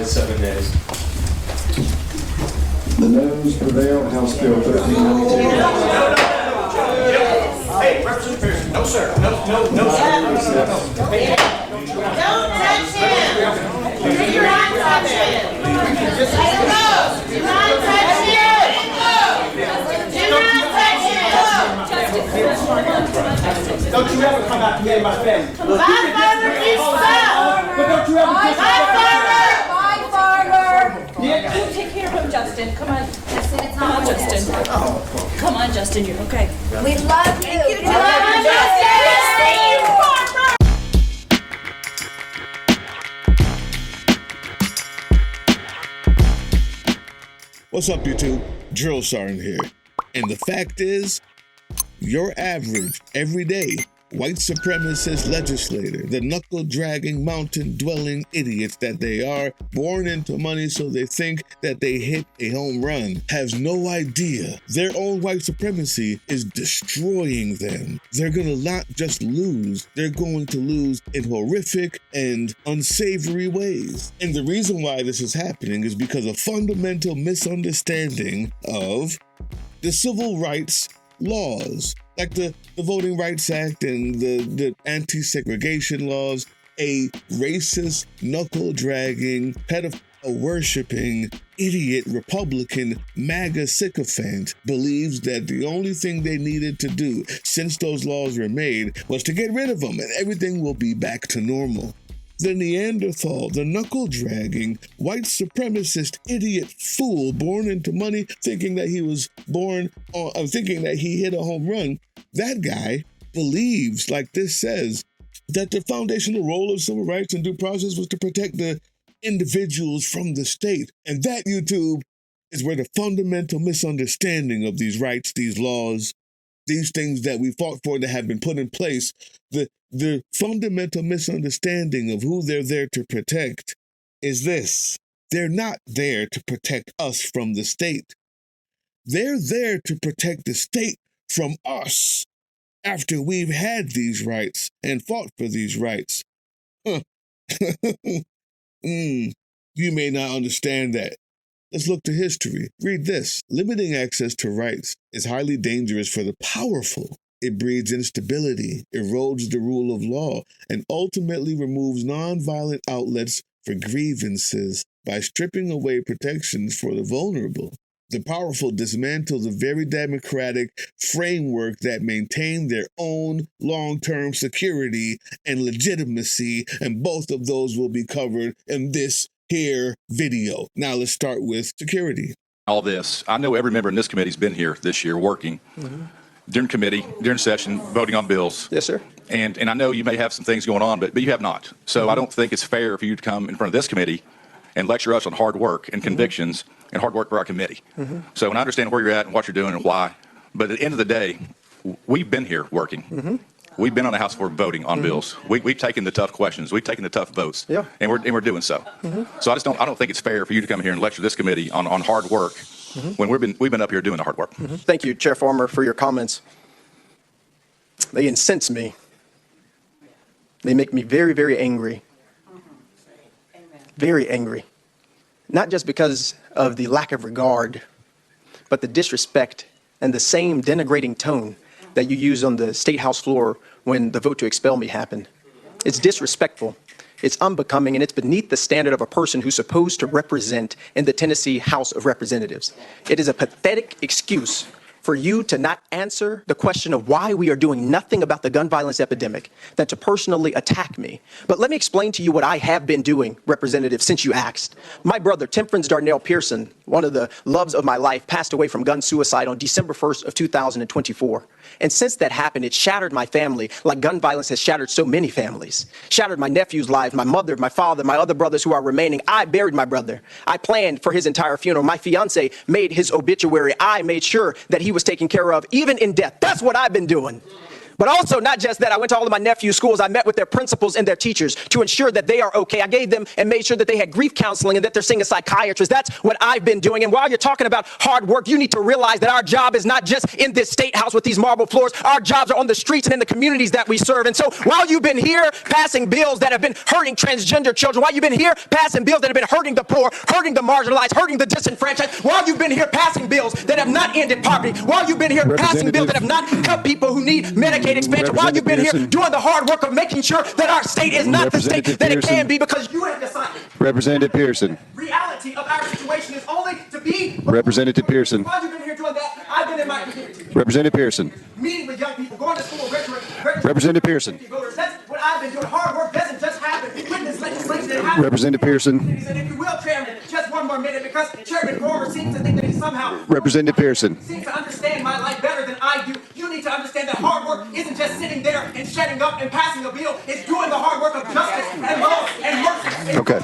Ayes 7 days. The noes prevail. House Bill 1392. Hey, Representative Pearson. No, sir. No, sir. No. Don't touch him. Do not touch him. Let him go. Do not touch him. Do not touch him. Don't you ever come out to me and my family. My father is stop. But don't you ever My father. Yeah. Take care of him, Justin. Come on. Come on, Justin. Come on, Justin. You're okay. We love you. We love you, Justin. What's up, YouTube? Drill Sergeant here. And the fact is, your average, everyday, white supremacist legislator, the knuckle-dragging, mountain-dwelling idiots that they are, born into money so they think that they hit a home run, has no idea their own white supremacy is destroying them. They're gonna not just lose, they're going to lose in horrific and unsavory ways. And the reason why this is happening is because of fundamental misunderstanding of the civil rights laws, like the Voting Rights Act and the anti-segregation laws. A racist, knuckle-dragging, pedophile-worshipping, idiot Republican MAGA sycophant believes that the only thing they needed to do since those laws were made was to get rid of them and everything will be back to normal. The Neanderthal, the knuckle-dragging, white supremacist idiot fool born into money, thinking that he was thinking that he hit a home run, that guy believes, like this says, that the foundational role of civil rights and due process was to protect the individuals from the state. And that, YouTube, is where the fundamental misunderstanding of these rights, these laws, these things that we fought for that have been put in place, the fundamental misunderstanding of who they're there to protect is this. They're not there to protect us from the state. They're there to protect the state from us after we've had these rights and fought for these rights. Huh. You may not understand that. Let's look to history. Read this. Limiting access to rights is highly dangerous for the powerful. It breeds instability, erodes the rule of law, and ultimately removes nonviolent outlets for grievances by stripping away protections for the vulnerable. The powerful dismantle the very democratic framework that maintained their own long-term security and legitimacy, and both of those will be covered in this here video. Now let's start with security. All this, I know every member in this committee's been here this year working during committee, during session, voting on bills. Yes, sir. And I know you may have some things going on, but you have not. So I don't think it's fair for you to come in front of this committee and lecture us on hard work and convictions and hard work for our committee. So and I understand where you're at and what you're doing and why, but at the end of the day, we've been here working. We've been on the House floor voting on bills. We've taken the tough questions. We've taken the tough votes. Yeah. And we're doing so. So I don't think it's fair for you to come here and lecture this committee on hard work when we've been up here doing the hard work. Thank you, Chair Farmer, for your comments. They incense me. They make me very, very angry. Very angry. Not just because of the lack of regard, but the disrespect and the same denigrating tone that you used on the State House floor when the vote to expel me happened. It's disrespectful, it's unbecoming, and it's beneath the standard of a person who's supposed to represent in the Tennessee House of Representatives. It is a pathetic excuse for you to not answer the question of why we are doing nothing about the gun violence epidemic than to personally attack me. But let me explain to you what I have been doing, Representative, since you asked. My brother, Temperance Darnell Pearson, one of the loves of my life, passed away from gun suicide on December 1st of 2024. And since that happened, it shattered my family like gun violence has shattered so many families. Shattered my nephew's lives, my mother, my father, my other brothers who are remaining. I buried my brother. I planned for his entire funeral. My fiance made his obituary. I made sure that he was taken care of, even in death. That's what I've been doing. But also, not just that, I went to all of my nephew's schools. I met with their principals and their teachers to ensure that they are okay. I gave them and made sure that they had grief counseling and that they're seeing a psychiatrist. That's what I've been doing. And while you're talking about hard work, you need to realize that our job is not just in this state house with these marble floors. Our jobs are on the streets and in the communities that we serve. And so while you've been here passing bills that have been hurting transgender children, while you've been here passing bills that have been hurting the poor, hurting the marginalized, hurting the disenfranchised, while you've been here passing bills that have not ended poverty, while you've been here passing bills that have not helped people who need Medicaid expansion, while you've been here doing the hard work of making sure that our state is not the state that it can be, because you have decided. Representative Pearson. Reality of our situation is only to be. Representative Pearson. While you've been here doing that, I've been in my community. Representative Pearson. Meeting with young people, going to school, Representative Pearson. voters. That's what I've been doing. Hard work doesn't just happen. Witness legislation, it happens. Representative Pearson. And if you will, Chairman, just one more minute, because Chairman Gormer seems to think that he somehow Representative Pearson. seems to understand my life better than I do. You need to understand that hard work isn't just sitting there and shutting up and passing a bill. It's doing the hard work of justice and love and mercy. Okay.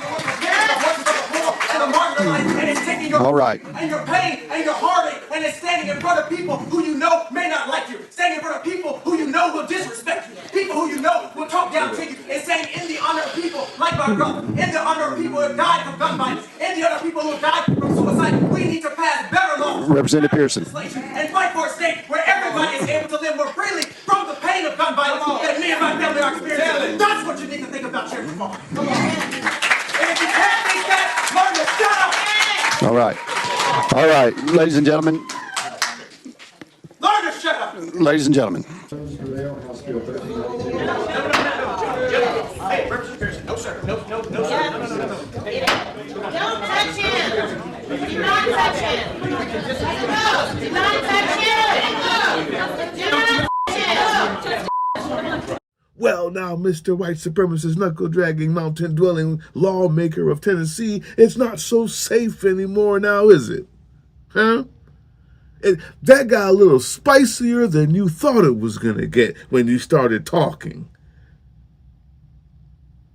And it's taking your All right. and your pain and your heartache, and it's standing in front of people who you know may not like you, standing in front of people who you know will disrespect you, people who you know will talk down to you, and saying in the honor of people like my brother, in the honor of people who have died from gun violence, in the honor of people who have died from suicide, we need to pass better laws, Representative Pearson. and fight for a state where everybody is able to live more freely from the pain of gun violence that me and my family are experiencing. That's what you need to think about, Chairman Paul. Come on. And if you can't think that, learn to shut up. All right. All right, ladies and gentlemen. Learn to shut up. Ladies and gentlemen. House Bill 1392. Hey, Representative Pearson, no, sir. No, no, no, sir. No, no, no, no, no. Don't touch him. Do not touch him. Do not touch him. Do not touch him. Well, now, Mr. White Supremacist, knuckle-dragging, mountain-dwelling lawmaker of Tennessee, it's not so safe anymore now, is it? Huh? That got a little spicier than you thought it was going to get when you started talking.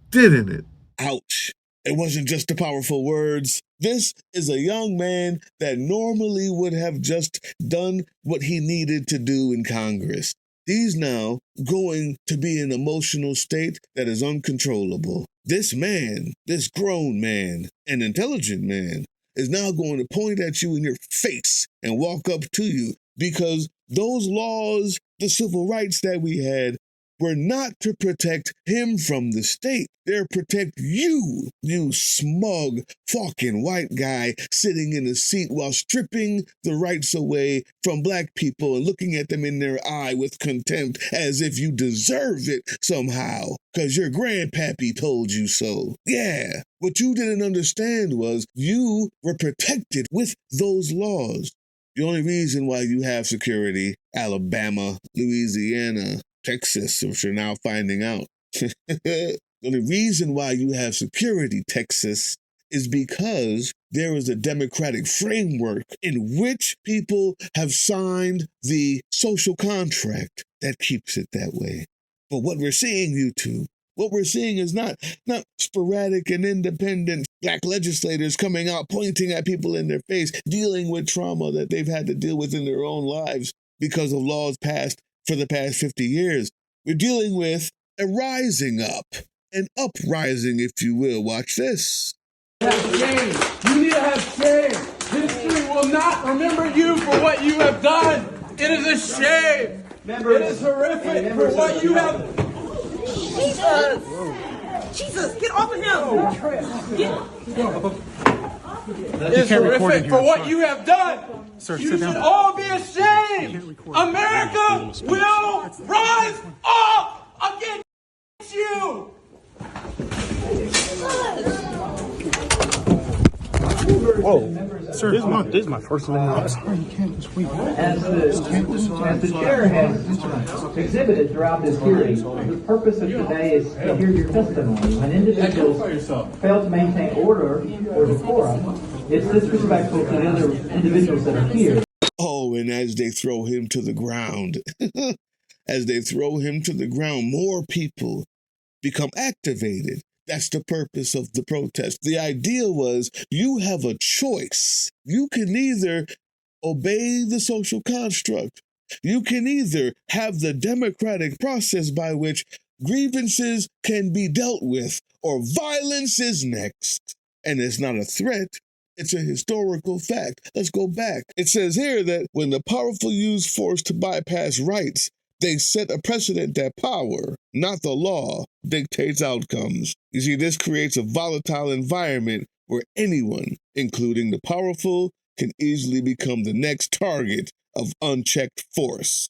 Didn't it? Ouch. It wasn't just the powerful words. This is a young man that normally would have just done what he needed to do in Congress. He's now going to be in an emotional state that is uncontrollable. This man, this grown man, an intelligent man, is now going to point at you in your face and walk up to you because those laws, the civil rights that we had, were not to protect him from the state. They're to protect you, you smug fucking white guy sitting in a seat while stripping the rights away from black people and looking at them in their eye with contempt as if you deserve it somehow because your grandpappy told you so. Yeah, what you didn't understand was you were protected with those laws. The only reason why you have security, Alabama, Louisiana, Texas, which you're now finding out. The only reason why you have security, Texas, is because there is a democratic framework in which people have signed the social contract that keeps it that way. But what we're seeing, YouTube, what we're seeing is not sporadic and independent black legislators coming out, pointing at people in their face, dealing with trauma that they've had to deal with in their own lives because of laws passed for the past 50 years. We're dealing with a rising up, an uprising, if you will. Watch this. Shame. You need to have shame. History will not remember you for what you have done. It is a shame. It is horrific for what you have. Jesus, get off of him. It is horrific for what you have done. Sir, you should all be ashamed. America will rise up against you. Whoa, sir, this is my first one. As the chair has exhibited throughout this hearing, the purpose of today is to hear your testimony. When individuals fail to maintain order or decorum, it's disrespectful to the other individuals that are here. Oh, and as they throw him to the ground, more people become activated. That's the purpose of the protest. The idea was you have a choice. You can either obey the social construct You can either have the democratic process by which grievances can be dealt with, or violence is next. And it's not a threat. It's a historical fact. Let's go back. It says here that when the powerful use force to bypass rights, they set a precedent that power, not the law, dictates outcomes. You see, this creates a volatile environment where anyone, including the powerful, can easily become the next target of unchecked force.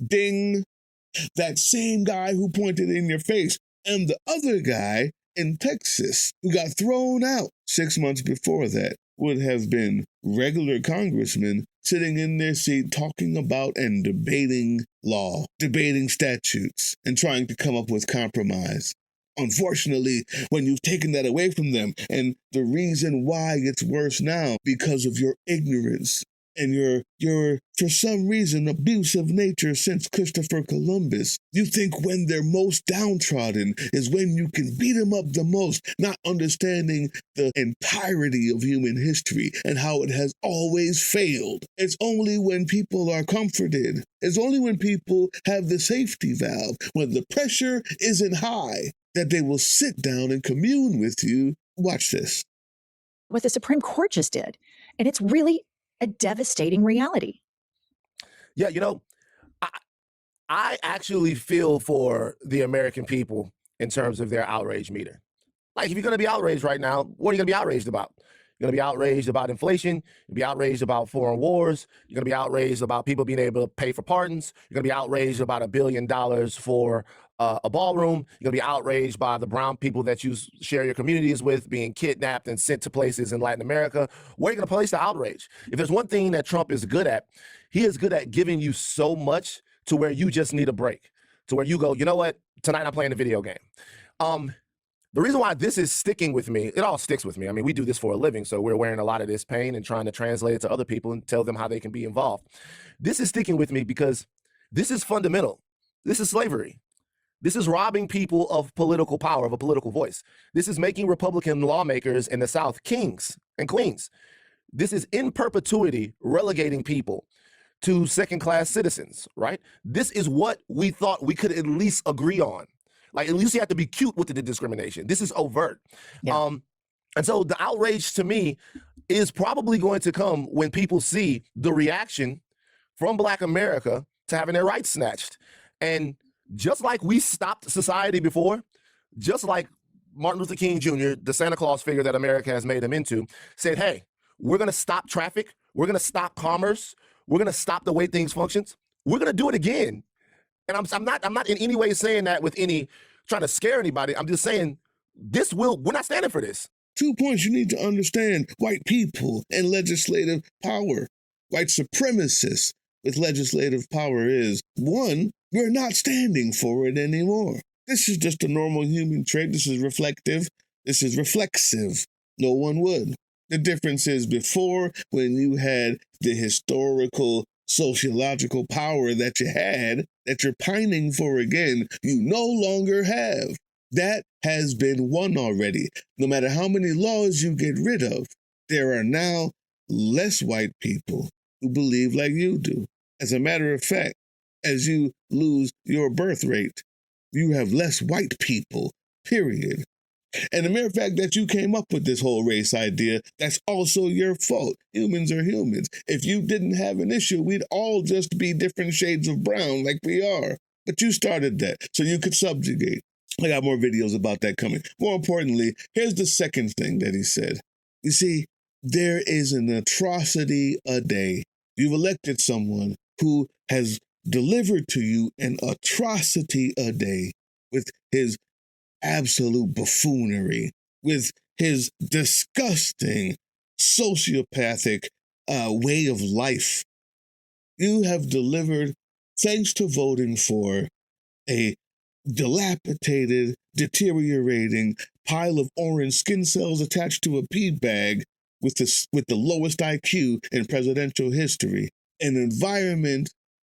Ding! That same guy who pointed in your face, and the other guy in Texas who got thrown out 6 months before that would have been regular congressmen sitting in their seat talking about and debating law, debating statutes, and trying to come up with compromise. Unfortunately, when you've taken that away from them, and the reason why it's worse now because of your ignorance and your for some reason abusive nature since Christopher Columbus, you think when they're most downtrodden is when you can beat them up the most, not understanding the entirety of human history and how it has always failed. It's only when people are comforted, it's only when people have the safety valve, when the pressure isn't high, that they will sit down and commune with you. Watch this. What the Supreme Court just did. And it's really a devastating reality. Yeah, you know, I actually feel for the American people in terms of their outrage meter. Like, if you're going to be outraged right now, what are you going to be outraged about? You're going to be outraged about inflation. You'll be outraged about foreign wars. You're going to be outraged about people being able to pay for pardons. You're going to be outraged about $1 billion for a ballroom. You're going to be outraged by the brown people that you share your communities with being kidnapped and sent to places in Latin America. Where are you going to place the outrage? If there's one thing that Trump is good at, he is good at giving you so much to where you just need a break, to where you go, you know what, tonight I'm playing a video game. The reason why this is sticking with me, it all sticks with me. I mean, we do this for a living, so we're wearing a lot of this pain and trying to translate it to other people and tell them how they can be involved. This is sticking with me because this is fundamental. This is slavery. This is robbing people of political power, of a political voice. This is making Republican lawmakers in the South kings and queens. This is in perpetuity relegating people to second-class citizens, right? This is what we thought we could at least agree on. Like, at least you have to be cute with the discrimination. This is overt. Yeah. And so the outrage to me is probably going to come when people see the reaction from Black America to having their rights snatched. And just like we stopped society before, just like Martin Luther King Jr., the Santa Claus figure that America has made him into, said, hey, we're going to stop traffic. We're going to stop commerce. We're going to stop the way things function. We're going to do it again. And I'm not in any way saying that with any trying to scare anybody. I'm just saying we're not standing for this. 2 points you need to understand: white people and legislative power. White supremacists with legislative power is, one, we're not standing for it anymore. This is just a normal human trait. This is reflective. This is reflexive. No one would. The difference is before, when you had the historical sociological power that you had, that you're pining for again, you no longer have. That has been won already. No matter how many laws you get rid of, there are now less white people who believe like you do. As a matter of fact, as you lose your birth rate, you have less white people, period. And the mere fact that you came up with this whole race idea, that's also your fault. Humans are humans. If you didn't have an issue, we'd all just be different shades of brown like we are. But you started that so you could subjugate. I got more videos about that coming. More importantly, here's the second thing that he said. You see, there is an atrocity a day. You've elected someone who has delivered to you an atrocity a day with his absolute buffoonery, with his disgusting sociopathic way of life. You have delivered, thanks to voting for a dilapidated, deteriorating pile of orange skin cells attached to a pea bag with the lowest IQ in presidential history, an environment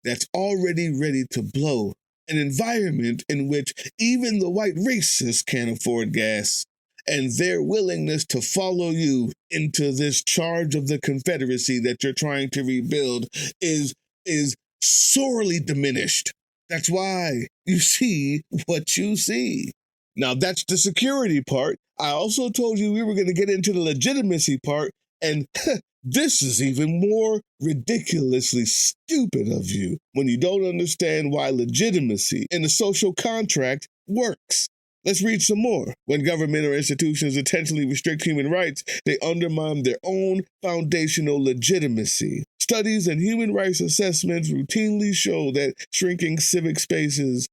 that's already ready to blow. An environment in which even the white racists can't afford gas. and their willingness to follow you into this charge of the Confederacy that you're trying to rebuild is sorely diminished. That's why you see what you see. Now, that's the security part. I also told you we were going to get into the legitimacy part, and this is even more ridiculously stupid of you when you don't understand why legitimacy in the social contract works. Let's read some more. When government or institutions intentionally restrict human rights, they undermine their own foundational legitimacy. Studies and human rights assessments routinely show that shrinking civic spaces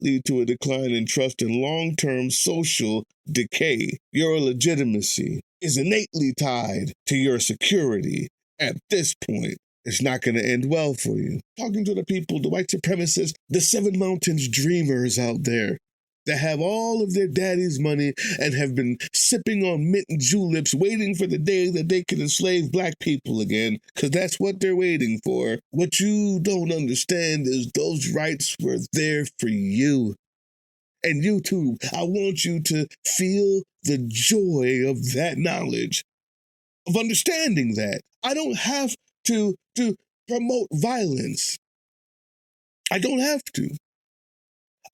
lead to a decline in trust and long-term social decay. Your legitimacy is innately tied to your security. At this point, it's not going to end well for you. Talking to the people, the white supremacists, the Seven Mountains dreamers out there that have all of their daddy's money and have been sipping on mint and juleps, waiting for the day that they can enslave black people again, because that's what they're waiting for. What you don't understand is those rights were there for you. And you too, I want you to feel the joy of that knowledge, of understanding that. I don't have to promote violence. I don't have to.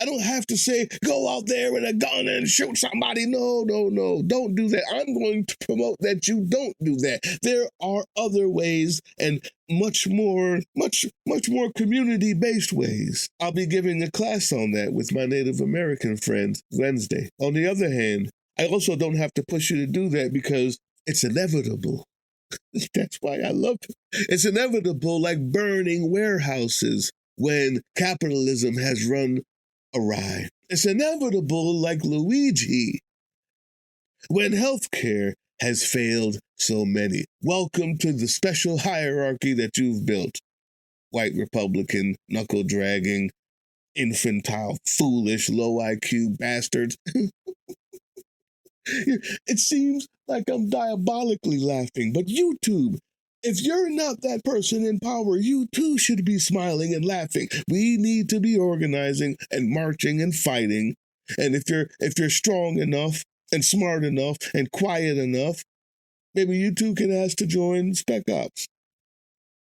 I don't have to say, go out there with a gun and shoot somebody. No, don't do that. I'm going to promote that you don't do that. There are other ways and much more community-based ways. I'll be giving a class on that with my Native American friends Wednesday. On the other hand, I also don't have to push you to do that because it's inevitable. That's why I love it. It's inevitable, like burning warehouses when capitalism has run awry. It's inevitable, like Luigi, when healthcare has failed so many. Welcome to the special hierarchy that you've built. White Republican, knuckle-dragging, infantile, foolish, low IQ bastards. It seems like I'm diabolically laughing, but YouTube, if you're not that person in power, you too should be smiling and laughing. We need to be organizing and marching and fighting. And if you're strong enough and smart enough and quiet enough, maybe you too can ask to join Spec Ops,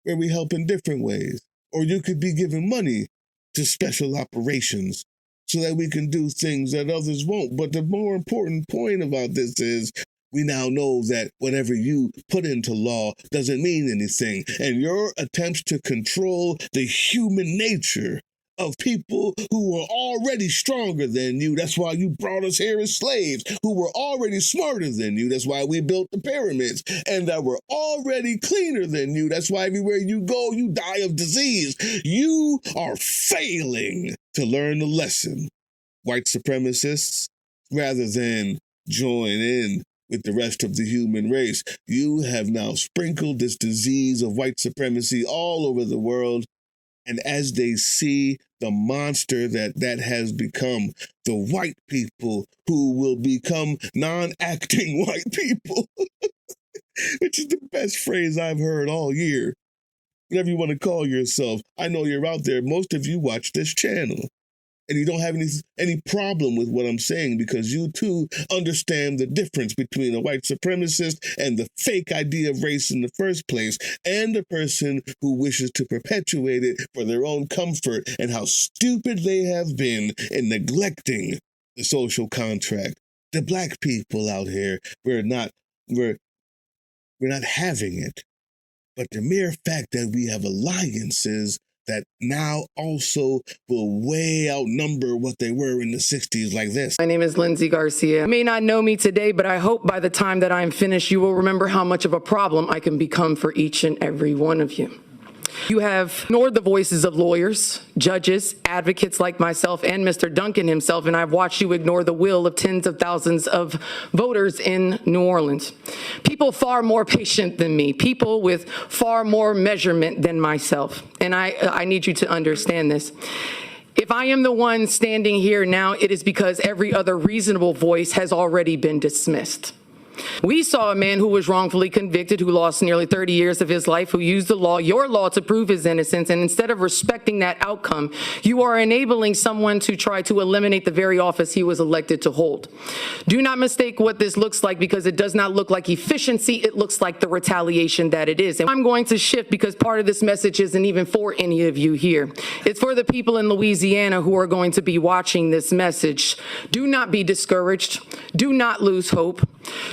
where we help in different ways. Or you could be giving money to special operations so that we can do things that others won't. But the more important point about this is we now know that whatever you put into law doesn't mean anything. And your attempts to control the human nature of people who were already stronger than you, that's why you brought us here as slaves, who were already smarter than you, that's why we built the pyramids, and that were already cleaner than you, that's why everywhere you go, you die of disease. You are failing to learn the lesson. White supremacists, rather than join in with the rest of the human race, you have now sprinkled this disease of white supremacy all over the world. And as they see the monster that has become, the white people who will become non-acting white people, which is the best phrase I've heard all year. Whatever you want to call yourself, I know you're out there. Most of you watch this channel. And you don't have any problem with what I'm saying because you too understand the difference between a white supremacist and the fake idea of race in the first place and a person who wishes to perpetuate it for their own comfort and how stupid they have been in neglecting the social contract. The black people out here, we're not having it. But the mere fact that we have alliances that now also will way outnumber what they were in the 60s like this. My name is Lindsay Garcia. You may not know me today, but I hope by the time that I'm finished, you will remember how much of a problem I can become for each and every one of you. You have ignored the voices of lawyers, judges, advocates like myself and Mr. Duncan himself, and I've watched you ignore the will of tens of thousands of voters in New Orleans. People far more patient than me, people with far more measurement than myself, and I need you to understand this. If I am the one standing here now, it is because every other reasonable voice has already been dismissed. We saw a man who was wrongfully convicted, who lost nearly 30 years of his life, who used the law, your law, to prove his innocence. And instead of respecting that outcome, you are enabling someone to try to eliminate the very office he was elected to hold. Do not mistake what this looks like, because it does not look like efficiency. It looks like the retaliation that it is. And I'm going to shift, because part of this message isn't even for any of you here. It's for the people in Louisiana who are going to be watching this message. Do not be discouraged. Do not lose hope.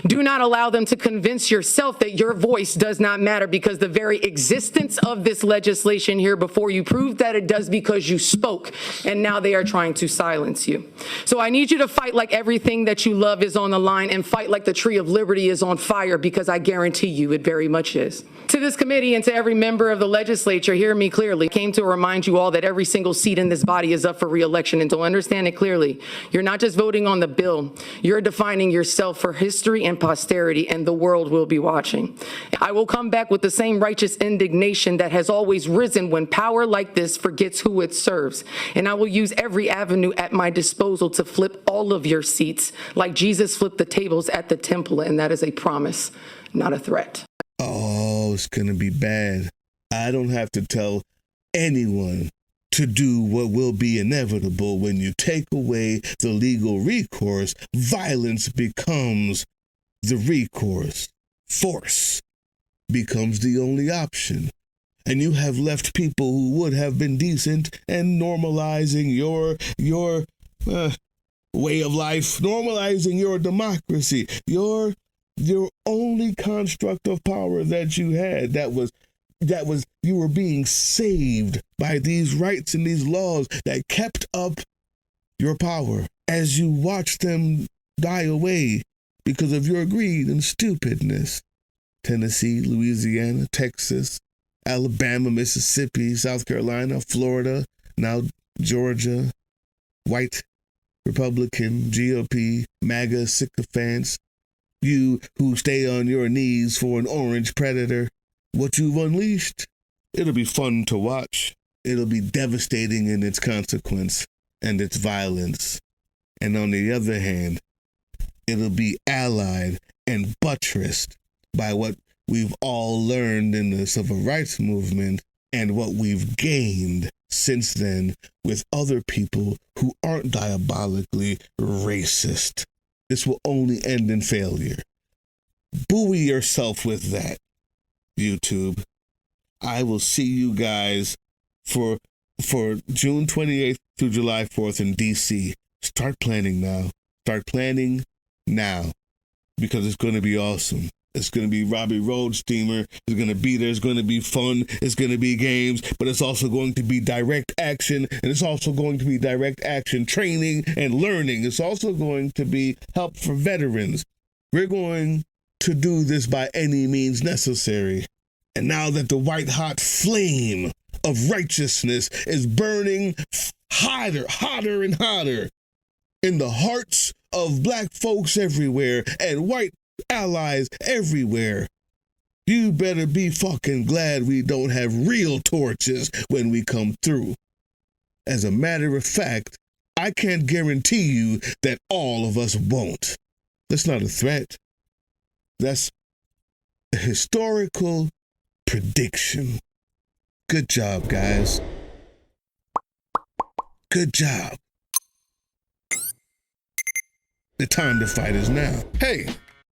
Do not allow them to convince yourself that your voice does not matter, because the very existence of this legislation here before you proved that it does, because you spoke, and now they are trying to silence you. So I need you to fight like everything that you love is on the line, and fight like the tree of liberty is on fire, because I guarantee you it very much is. To this committee and to every member of the legislature, hear me clearly. I came to remind you all that every single seat in this body is up for re-election, and to understand it clearly, you're not just voting on the bill, you're defining yourself for history and posterity, and the world will be watching. I will come back with the same righteous indignation that has always risen when power like this forgets who it serves, and I will use every avenue at my disposal to flip all of your seats like Jesus flipped the tables at the temple, and that is a promise, not a threat. Oh, it's going to be bad. I don't have to tell anyone to do what will be inevitable. When you take away the legal recourse, violence becomes the recourse. Force becomes the only option. And you have left people who would have been decent and normalizing your way of life, normalizing your democracy, your only construct of power that you had. That was you were being saved by these rights and these laws that kept up your power as you watched them die away because of your greed and stupidness. Tennessee, Louisiana, Texas, Alabama, Mississippi, South Carolina, Florida, now Georgia, white Republican, GOP, MAGA sycophants, you who stay on your knees for an orange predator. What you've unleashed, it'll be fun to watch. It'll be devastating in its consequence and its violence. And on the other hand, it'll be allied and buttressed by what we've all learned in the civil rights movement and what we've gained since then with other people who aren't diabolically racist. This will only end in failure. Buoy yourself with that, YouTube. I will see you guys for June 28th through July 4th in DC. Start planning now. Start planning now, because it's going to be awesome. It's going to be Robbie Road Steamer. It's going to be there. It's going to be fun. It's going to be games, but it's also going to be direct action, and it's also going to be direct action training and learning. It's also going to be help for veterans. We're going to do this by any means necessary. And now that the white hot flame of righteousness is burning hotter and hotter in the hearts of black folks everywhere and white allies everywhere, you better be fucking glad we don't have real torches when we come through. As a matter of fact, I can't guarantee you that all of us won't. That's not a threat. That's a historical prediction. Good job, guys. Good job. The time to fight is now. Hey,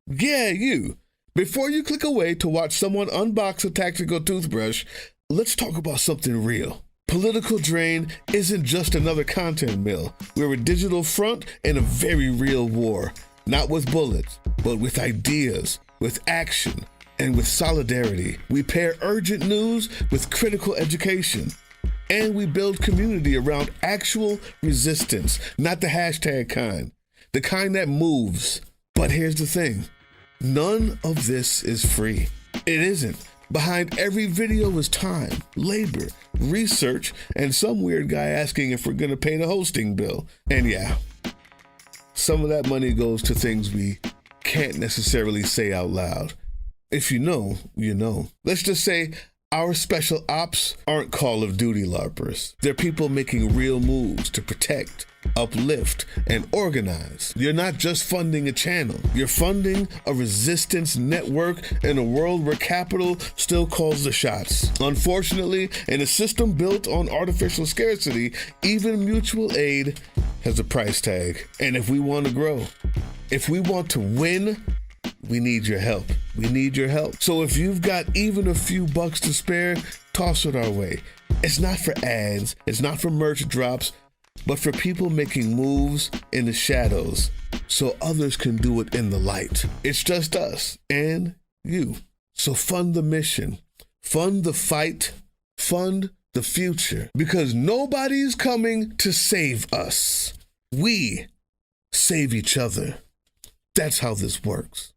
yeah, you. Before you click away to watch someone unbox a tactical toothbrush, let's talk about something real. Political Drain isn't just another content mill. We're a digital front in a very real war. Not with bullets, but with ideas, with action, and with solidarity. We pair urgent news with critical education. And we build community around actual resistance, not the hashtag kind. The kind that moves. But here's the thing. None of this is free. It isn't. Behind every video is time, labor, research, and some weird guy asking if we're going to pay the hosting bill. And yeah, some of that money goes to things we can't necessarily say out loud. If you know, you know. Let's just say Our special ops aren't Call of Duty LARPers. They're people making real moves to protect, uplift, and organize. You're not just funding a channel. You're funding a resistance network in a world where capital still calls the shots. Unfortunately, in a system built on artificial scarcity, even mutual aid has a price tag. And if we want to grow, if we want to win, we need your help. We need your help. So if you've got even a few bucks to spare, toss it our way. It's not for ads, it's not for merch drops, but for people making moves in the shadows so others can do it in the light. It's just us and you. So fund the mission, fund the fight, fund the future, because nobody's coming to save us. We save each other. That's how this works.